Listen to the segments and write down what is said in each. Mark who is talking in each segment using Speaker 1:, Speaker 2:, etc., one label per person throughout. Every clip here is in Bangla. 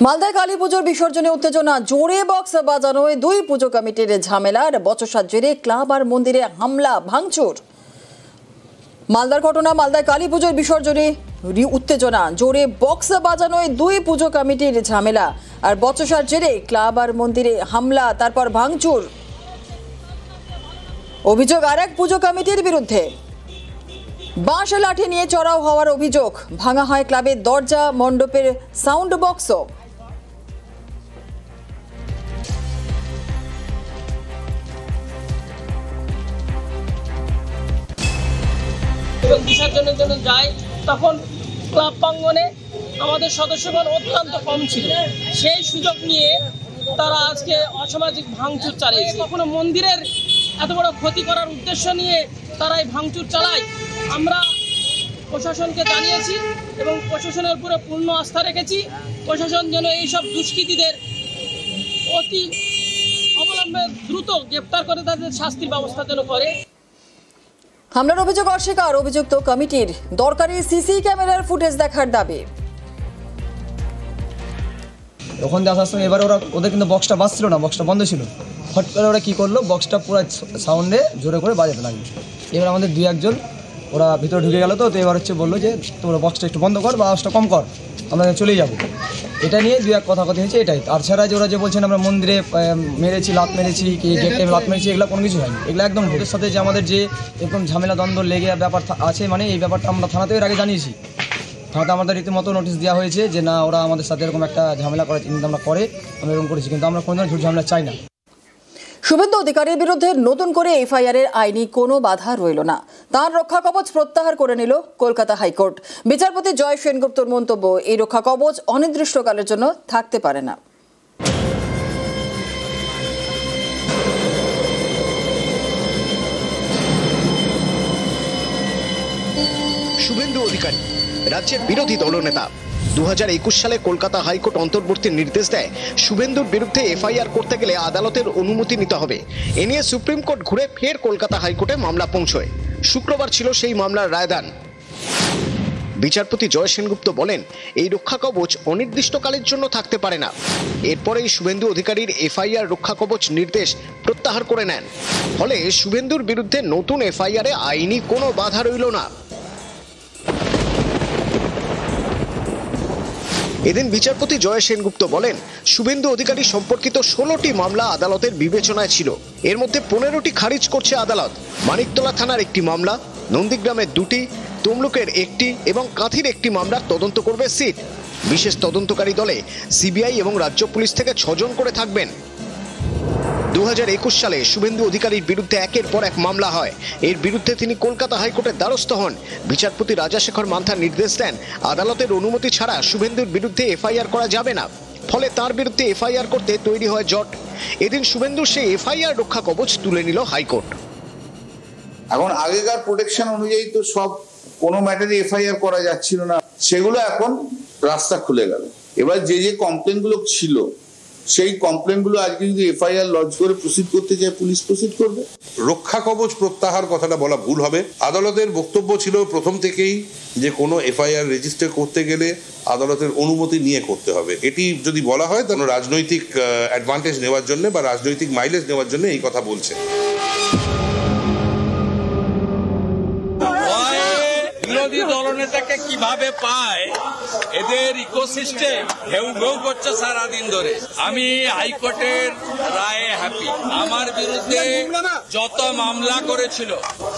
Speaker 1: মালদায় কালী পুজোর বিসর্জনে উত্তেজনা, জোরে বক্স বাজানোয় দুই পুজো কমিটির ঝামেলার বচসার জেরে ক্লাব আর মন্দিরে হামলা ভাঙচুর। মালদার ঘটনা, মালদায় কালী পুজোর বিসর্জনে উত্তেজনা, জোরে বক্স বাজানোয় দুই পুজো কমিটির ঝামেলা আর বচসার জেরে ক্লাব আর মন্দিরে হামলা, তারপর ভাঙচুর। অভিযোগ আর এক পুজো কমিটির বিরুদ্ধে। বাঁশ লাঠি নিয়ে চড়াও হওয়ার অভিযোগ, ভাঙা হয় ক্লাবের দরজা, মণ্ডপের সাউন্ড বক্সও।
Speaker 2: বিসর্জনের জন্য যায় তখন ক্লাব প্রাঙ্গণে আমাদের সদস্যগণ অত্যন্ত কম ছিল, সেই সুযোগ নিয়ে তারা আজকে অসামাজিক ভাঙচুর চালিয়েছে। কখনো মন্দিরের এত বড় ক্ষতি করার উদ্দেশ্য নিয়ে তারা এই ভাঙচুর চালায়। আমরা প্রশাসনকে জানিয়েছি এবং প্রশাসনের উপরে পূর্ণ আস্থা রেখেছি। প্রশাসন যেন এইসব দুষ্কৃতীদের অতি অবলম্বনে দ্রুত গ্রেপ্তার করে তাদের শাস্তির ব্যবস্থা যেন করে।
Speaker 1: হামলার অভিযোগ অস্বীকার অভিযুক্ত কমিটির, দরকারি সিসি ক্যামেরার ফুটেজ দেখার দাবি।
Speaker 3: ওখান থেকে আসার সময় এবার ওদের কিন্তু বক্সটা বাজছিল না, বক্সটা বন্ধ ছিল। হট করে ওরা কী করলো, বক্সটা পুরো সাউন্ডে জোরে করে বাজাতে লাগলো। এবার আমাদের দুই একজন ওরা ভিতরে ঢুকে গেল, তো এবার বললো যে তোমরা বক্সটা একটু বন্ধ কর বা আওয়াজটা কম কর, আমরা চলেই যাবো। এটা নিয়ে দুই এক কথা হয়েছে, এটাই। আর ছাড়া যে ওরা যে বলছেন আমরা মন্দিরে মেরেছি, লাত মেরেছি, কি গেটে লাত মেরেছি, এগুলো কোনো কিছু হয়নি। এগুলো একদম ভোটের সাথে যে আমাদের যে এরকম ঝামেলা দ্বন্দ্ব লেগে ব্যাপার আছে, মানে এই ব্যাপারটা আমরা থানাতেও এর আগে জানিয়েছি। থানাতে আমাদের রীতিমতো নোটিশ দেওয়া হয়েছে যে না, ওরা আমাদের সাথে এরকম একটা ঝামেলা করার চিন্তা আমরা এরকম করেছি, কিন্তু আমরা কোনো ঝুট ঝামেলা চাই না।
Speaker 1: শুভেন্দু অধিকারীর বিরুদ্ধে নতুন করে এফআইআরের আইনি কোনো বাধা রইল না, তার রক্ষা কবচ প্রত্যাহার করে নিল কলকাতা হাইকোর্ট। বিচারপতি জয় সেনগুপ্তর মন্তব্য, এই রক্ষা কবচ অনির্দিষ্টকালের জন্য থাকতে পারে না।
Speaker 4: শুভেন্দু অধিকারী রাজ্যের বিরোধী দলনেতা। 2021 সালে কলকাতা হাইকোর্ট অন্তর্বর্তী নির্দেশ দেয়, শুভেন্দুর বিরুদ্ধে এফআইআর করতে গেলে আদালতের অনুমতি নিতে হবে। এ নিয়ে সুপ্রিম কোর্ট ঘুরে ফের কলকাতা হাইকোর্টে মামলা পৌঁছয়। শুক্রবার ছিল সেই মামলার রায়দান। বিচারপতি জয় সেনগুপ্ত বলেন, এই রক্ষা কবচ অনির্দিষ্টকালের জন্য থাকতে পারে না। এরপরেই শুভেন্দু অধিকারীর এফআইআর রক্ষা কবচ নির্দেশ প্রত্যাহার করে নেন। ফলে শুভেন্দুর বিরুদ্ধে নতুন এফআইআরে আইনি কোনো বাধা রইল না। এদিন বিচারপতি জয় সেনগুপ্ত বলেন, শুভেন্দু অধিকারী সম্পর্কিত 16টি মামলা আদালতের বিবেচনায় ছিল। এর মধ্যে 15টি খারিজ করছে আদালত। মানিকতলা থানার একটি মামলা, নন্দীগ্রামের 2টি, তমলুকের 1টি এবং কাঁথির 1টি মামলার তদন্ত করবে সিট। বিশেষ তদন্তকারী দলে সিবিআই এবং রাজ্য পুলিশ থেকে 6 জন করে থাকবেন। 2021 সালে শুভেন্দু অধিকারীর বিরুদ্ধে একের পর এক মামলা হয়। এর বিরুদ্ধে তিনি কলকাতা হাইকোর্টের দ্বারস্থ হন। বিচারপতি রাজাশেখর মান্থা নির্দেশ দেন, আদালতের অনুমতি ছাড়া শুভেন্দুর বিরুদ্ধে এফআইআর করা যাবে না। ফলে তার বিরুদ্ধে এফআইআর করতে তৈরি হয় জট। এদিন শুভেন্দুর সেই এফআইআর রক্ষা কবচ তুলে নিল হাইকোর্ট।
Speaker 5: এখন আগেকার প্রোটেকশন অনুযায়ী তো সব কোনো ম্যাটারে এফআইআর করা যাচ্ছিল না, সেগুলো এখন রাস্তা খুলে গেল। এবার যে কমপ্লেন গুলো ছিল, সেই কমপ্লেন গুলো আজকে যদি এফআইআর লজ করে প্রসিড করতে চায়, পুলিশ প্রসিড করবে।
Speaker 6: রক্ষা কবচ প্রত্যাহার কথাটা বলা ভুল হবে। আদালতের বক্তব্য ছিল প্রথম থেকেই যে কোনো এফআইআর রেজিস্টার করতে গেলে আদালতের অনুমতি নিয়ে করতে হবে। এটি যদি বলা হয় তাহলে রাজনৈতিক অ্যাডভান্টেজ নেওয়ার জন্য বা রাজনৈতিক মাইলেজ নেওয়ার জন্য এই কথা বলছে।
Speaker 7: বিরোধী দলনেতাকে কিভাবে পায়, এদের ইকোসিস্টেম ঘেউ ঘেউ করছে সারাদিন ধরে। আমি হাইকোর্টের রায়ে হ্যাপি। আমার বিরুদ্ধে যত মামলা করেছিল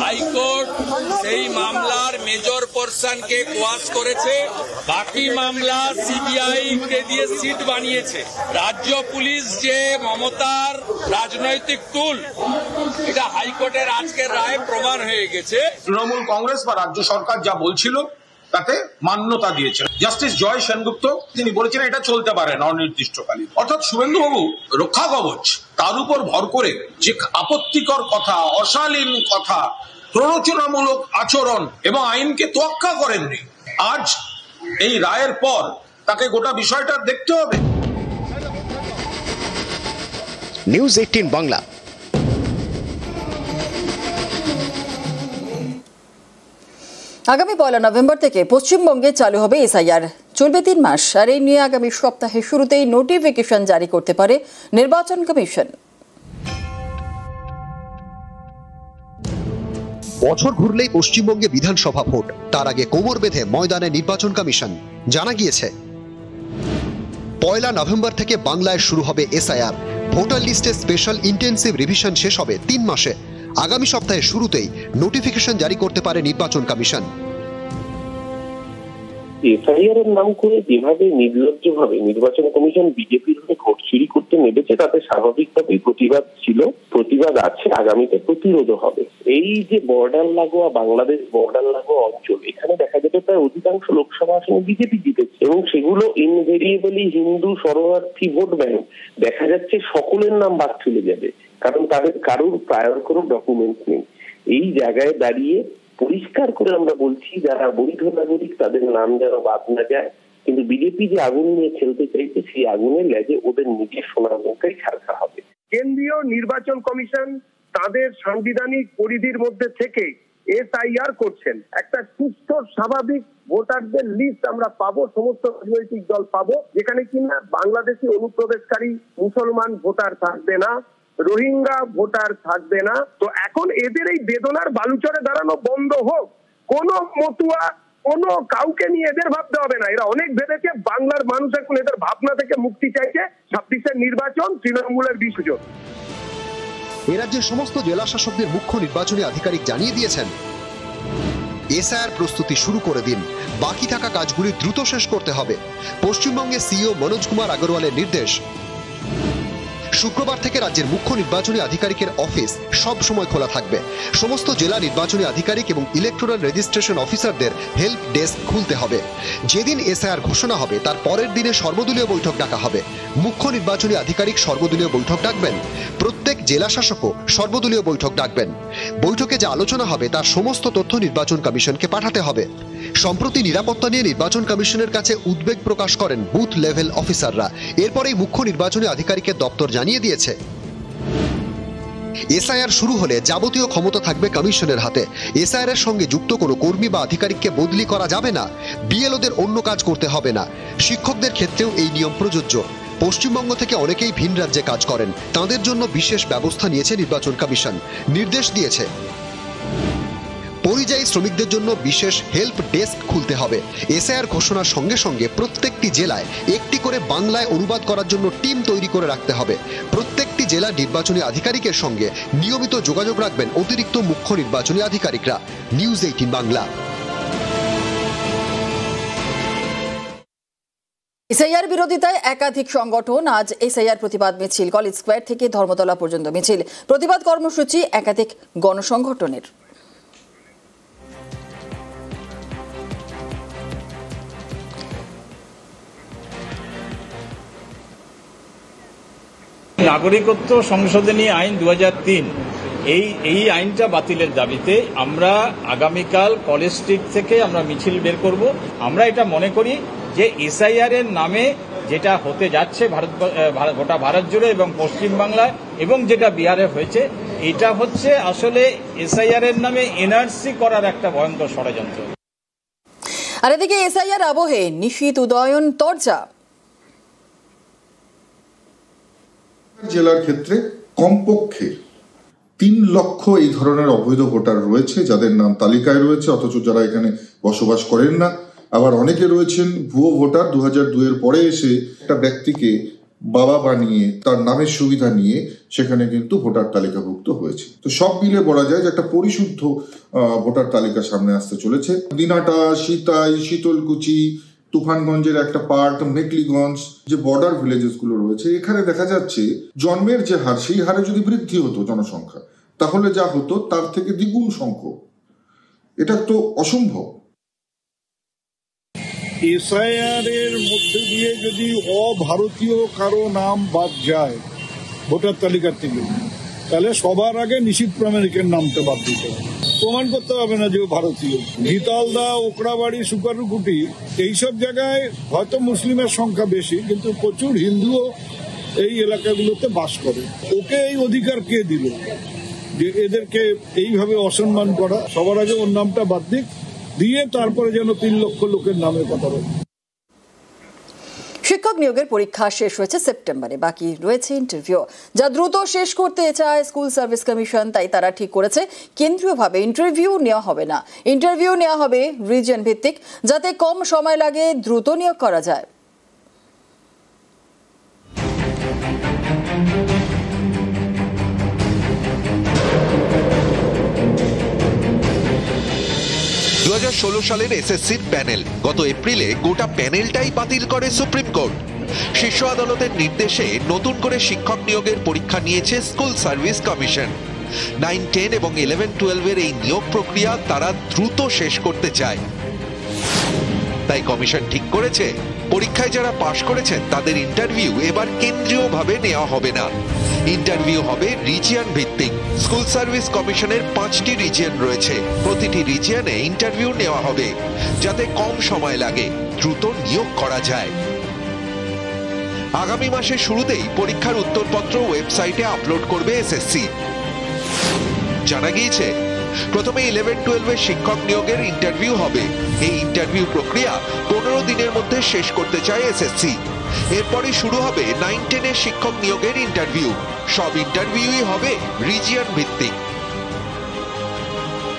Speaker 7: হাইকোর্ট সেই মামলার মেজর পোর্শনকে কোয়াশ করেছে। বাকি মামলা সিবিআই কে দিয়ে সিট বানিয়েছে। রাজ্য পুলিশ যে মমতার রাজনৈতিক টুল, এটা হাইকোর্টের আজকের রায়ে প্রমাণ হয়ে গেছে।
Speaker 8: তৃণমূল কংগ্রেস বা রাজ্য সরকার যা বলছিল তাতে মান্যতা দিয়েছে। জাস্টিস জয় সেনগুপ্ত তিনি বলেছেন এটা চলতে পারে না অনির্দিষ্টকালীন। অর্থাৎ শুভেন্দু বাবু রক্ষা কবচ তার উপর ভর করে যে আপত্তিকর কথা, অশালীন কথা, প্ররোচনামূলক আচরণ এবং আইনকে তোয়াক্কা করেননি, আজ এই রায়ের পর তাকে গোটা বিষয়টা দেখতে হবে।
Speaker 4: নিউজ 18 বাংলা।
Speaker 1: আগামী 1 নভেম্বর থেকে পশ্চিমবঙ্গে চালু হবে এসআইআর। চলবে 3 মাস, আর এই নিয়ে আগামী সপ্তাহের শুরুতেই নোটিফিকেশন জারি করতে পারে নির্বাচন কমিশন।
Speaker 9: বছর ঘুরলেই পশ্চিমবঙ্গে বিধানসভা ভোট, তার আগে কোমর বেঁধে ময়দানে নির্বাচন কমিশন। জানা গিয়েছে 1 নভেম্বর থেকে বাংলায় শুরু হবে এসআইআর। ভোটার লিস্টে স্পেশাল ইন্টেন্সিভ রিভিশন শেষ হবে 3 মাসে। আগামী সপ্তাহের শুরুতেই নোটিফিকেশন জারি করতে পারে নির্বাচন কমিশন।
Speaker 10: এফআইআর এর নাম করে যেভাবে নির্লজ্জভাবে নির্বাচন কমিশন বিজেপির হয়ে ভোট চুরি করতে নেমেছে, তাতে স্বাভাবিকভাবেই প্রতিবাদ ছিল, প্রতিবাদ আছে, আগামীতে প্রতিরোধ হবে। এই যে বর্ডার লাগোয়া বাংলাদেশ বর্ডার লাগোয়া অঞ্চল, এখানে দেখা যেতে প্রায় অধিকাংশ লোকসভা আসনে বিজেপি জিতেছে এবং সেগুলো ইনভেরিয়েবলি হিন্দু শরণার্থী ভোট ব্যাংক। দেখা যাচ্ছে সকলের নাম বাদ চলে যাবে, কারণ তাদের কারোর প্রায়র কোনো ডকুমেন্ট নেই। এই জায়গায় দাঁড়িয়ে পরিষ্কার করে আমরা বলছি, যারা বৈধ নাগরিক তাদের নাম যেন বাদ না যায়। কিন্তু বিজেপি যে আগুন নিয়ে খেলতে চাইছে, সেই আগুনের লেজে ওদের নিজের সোনার মুখটাই ছাড়তে হবে।
Speaker 11: কেন্দ্রীয় নির্বাচন কমিশন তাদের সাংবিধানিক পরিধির মধ্যে থেকে এসআইআর করছেন। একটা সুস্থ স্বাভাবিক ভোটারদের লিস্ট আমরা পাবো, সমস্ত রাজনৈতিক দল পাবো, যেখানে কিনা বাংলাদেশি অনুপ্রবেশকারী মুসলমান ভোটার থাকবে না, রোহিঙ্গা ভোটার থাকবে না। তো এখন এদের এই বেদনার বালুচরে দাঁড়ানো বন্ধ হোক। কোন মতুয়া কোনো কাউকে নিয়ে এদের ভাবতে হবে না। এরা অনেক ভেবেছে, বাংলার মানুষ এখন এদের ভাবনা থেকে মুক্তি চাইছে। 26-এর নির্বাচন তৃণমূলের বিসর্জন।
Speaker 9: এ রাজ্যের সমস্ত জেলা শাসকদের মুখ্য নির্বাচনী আধিকারিক জানিয়ে দিয়েছেন, এসআইআর প্রস্তুতি শুরু করে দিন, বাকি থাকা কাজগুলি দ্রুত শেষ করতে হবে। পশ্চিমবঙ্গের সিইও মনোজ কুমার আগরওয়ালের নির্দেশ, শুক্রবার থেকে রাজ্যের মুখ্য নির্বাচনী আধিকারিকের অফিস সব সময় খোলা থাকবে। সমস্ত জেলা নির্বাচনী আধিকারিক এবং ইলেকটোরাল রেজিস্ট্রেশন অফিসারদের হেল্প ডেস্ক খুলতে হবে। যেদিন এসআইআর ঘোষণা হবে তার পরের দিনে সর্বদলীয় বৈঠক ডাকা হবে। মুখ্য নির্বাচনী আধিকারিক সর্বদলীয় বৈঠক ডাকবেন, প্রত্যেক জেলা শাসকও সর্বদলীয় বৈঠক ডাকবেন। বৈঠকে যা আলোচনা হবে তার সমস্ত তথ্য নির্বাচন কমিশনকে পাঠাতে হবে। সম্প্রতি নিরাপত্তা নিয়ে নির্বাচন কমিশনের কাছে উদ্বেগ প্রকাশ করেন বুথ লেভেল অফিসাররা। এরপরেই মুখ্য নির্বাচনী আধিকারিকের দপ্তর জানিয়ে দিয়েছে, এসআইআর শুরু হলে যাবতীয় ক্ষমতা থাকবে কমিশনের হাতে। এসআইআর এর সঙ্গে যুক্ত কোনো কর্মী বা আধিকারিককে বদলি করা যাবে না। বিএলওদের অন্য কাজ করতে হবে না। শিক্ষকদের ক্ষেত্রেও এই নিয়ম প্রযোজ্য। পশ্চিমবঙ্গ থেকে অনেকেই ভিন রাজ্যে কাজ করেন, তাদের জন্য বিশেষ ব্যবস্থা নিয়েছে নির্বাচন কমিশন। নির্দেশ দিয়েছে, পরিযায়ী শ্রমিকদের জন্য বিশেষ হেল্প ডেস্ক খুলতে হবে। এসআইআর ঘোষণার সঙ্গে সঙ্গে প্রত্যেকটি জেলায় একটি করে বাংলায় অনুবাদ করার জন্য টিম তৈরি করে রাখতে হবে। প্রত্যেকটি জেলা নির্বাচনী আধিকারিকের সঙ্গে নিয়মিত যোগাযোগ রাখবেন অতিরিক্ত মুখ্য নির্বাচনী আধিকারিকরা। নিউজ 18 বাংলা।
Speaker 1: এসআইআর বিরোধিতায় একাধিক সংগঠন আজ এসআইআর প্রতিবাদ মিছিল, কলেজ স্কোয়ার থেকে ধর্মতলা পর্যন্ত মিছিল, প্রতিবাদ কর্মসূচি একাধিক গণসংগঠনের।
Speaker 12: নাগরিকত্ব সংশোধনী আইন 2003 এই আইনটা বাতিলের দাবিতে আমরা আগামীকাল কলেজ স্ট্রিট থেকে আমরা মিছিল বের করব। আমরা এটা মনে করি যে এসআইআর এর নামে যেটা হতে যাচ্ছে গোটা ভারত জুড়ে এবং পশ্চিমবাংলায় এবং যেটা বিহারে হয়েছে, এটা হচ্ছে আসলে এসআইআর এর নামে এনআরসি করার একটা ভয়ঙ্কর ষড়যন্ত্র।
Speaker 1: আর এদিকে এসআইআর আবহে নিশীথ উদয়ন তরজা।
Speaker 13: জেলার ক্ষেত্রে কমপক্ষে 3 লক্ষ এই ধরনের অবৈধ ভোটার রয়েছে, যাদের নাম তালিকায় রয়েছে অথচ যারা এখানে বসবাস করেন না। আবার অনেকে রয়েছেন ভুয়ো ভোটার, 2002 এর পরে এসে একটা ব্যক্তিকে বাবা বানিয়ে তার নামের সুবিধা নিয়ে সেখানে কিন্তু ভোটার তালিকাভুক্ত হয়েছে। তো সব মিলে বলা যায় যে একটা পরিশুদ্ধ ভোটার তালিকা সামনে আসতে চলেছে। দিনাটা, সীতাই, শীতলকুচি, তুফানগঞ্জের একটা পার্ট, মেকলিগঞ্জ, যে বর্ডার ভিলেজেস গুলো রয়েছে, এখানে দেখা যাচ্ছে জন্মের যে হার, সেই হারে যদি বৃদ্ধি হতো জনসংখ্যা, তাহলে যা হতো তার থেকে দ্বিগুণ সংখ্যক। এটা তো অসম্ভব।
Speaker 14: এসআইআর এর মধ্যে দিয়ে যদি অভারতীয় কারো নাম বাদ যায় ভোটার তালিকা থেকে, তাহলে সবার আগে নিশীথ প্রামাণিকের নামটা বাদ দিতে হবে। প্রমাণ করতে হবে না যে ভারতীয়। ঘিতালদা, ওকড়াবাড়ি, সুকারুকুটি এইসব জায়গায় হয়তো মুসলিমের সংখ্যা বেশি, কিন্তু প্রচুর হিন্দুও এই এলাকাগুলোতে বাস করে। ওকে এই অধিকার কে দিল যে এদেরকে এইভাবে অসম্মান করা? সবার আগে ওর নামটা বাদ দিক, দিয়ে তারপরে যেন 3 লক্ষ লোকের নামের কথা বলে।
Speaker 1: শিক্ষক নিয়োগের পরীক্ষা শেষ হয়েছে সেপ্টেম্বরে, বাকি রয়েছে ইন্টারভিউ, যা দ্রুত শেষ করতে চায় স্কুল সার্ভিস কমিশন। তাই তারা ঠিক করেছে কেন্দ্রীয়ভাবে ইন্টারভিউ নেওয়া হবে না, ইন্টারভিউ নেওয়া হবে রিজিয়ন ভিত্তিক, যাতে কম সময় লাগে, দ্রুত নিয়োগ করা যায়।
Speaker 15: সালের এসএসসির প্যানেল গত এপ্রিলে গোটা প্যানেলটাই বাতিল করে সুপ্রিম কোর্ট। শীর্ষ আদালতের নির্দেশে নতুন করে শিক্ষক নিয়োগের পরীক্ষা নিয়েছে স্কুল সার্ভিস কমিশন। 9, 10 এবং 11, 12 এই নিয়োগ প্রক্রিয়া তারা দ্রুত শেষ করতে চায়। তাই কমিশন ঠিক করেছে পরীক্ষায় যারা পাশ করেছেন তাদের ইন্টারভিউ এবার কেন্দ্রীয়ভাবে নেওয়া হবে না, ইন্টারভিউ হবে রিজিয়ন ভিত্তিক। স্কুল সার্ভিস কমিশনের 5টি রিজিয়ন রয়েছে, প্রতিটি রিজিয়নে ইন্টারভিউ নেওয়া হবে যাতে কম সময় লাগে, দ্রুত নিয়োগ করা যায়। আগামী মাসের শুরুতেই পরীক্ষার উত্তরপত্র ওয়েবসাইটে আপলোড করবে এসএসসি। জানা গিয়েছে প্রথমে 11, 12 শিক্ষক নিয়োগের ইন্টারভিউ হবে। এই ইন্টারভিউ প্রক্রিয়া 15 দিনের মধ্যে শেষ করতে চায় এসএসসি। এরপরে শুরু হবে 9, 10 শিক্ষক নিয়োগের ইন্টারভিউ। সব ইন্টারভিউই হবে রিজিয়ন ভিত্তিক।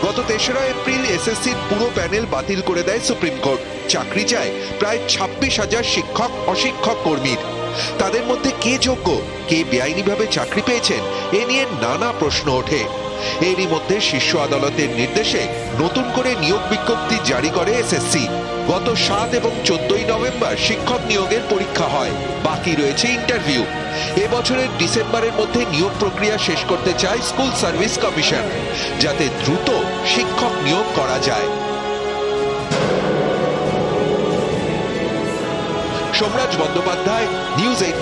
Speaker 15: গত 3রা এপ্রিল এসএসসির পুরো প্যানেল বাতিল করে দেয় সুপ্রিম কোর্ট। চাকরি চায় প্রায় 26,000 শিক্ষক অশিক্ষক কর্মীর। তাদের মধ্যে কে যোগ্য, কে বেআইনিভাবে চাকরি পেয়েছেন, এ নিয়ে নানা প্রশ্ন ওঠে। এরই মধ্যে শীর্ষ আদালতের নির্দেশে নতুন করে নিয়োগ বিজ্ঞপ্তি জারি করে এসএসসি। গত 7 এবং 14 নভেম্বর শিক্ষক নিয়োগের পরীক্ষা হয়, বাকি রয়েছে ইন্টারভিউ। এবছরের ডিসেম্বরের মধ্যে নিয়োগ প্রক্রিয়া শেষ করতে চায় স্কুল সার্ভিস কমিশন, যাতে দ্রুত শিক্ষক নিয়োগ করা যায়। সোমরাজ বন্দ্যোপাধ্যায়, নিউজ 18।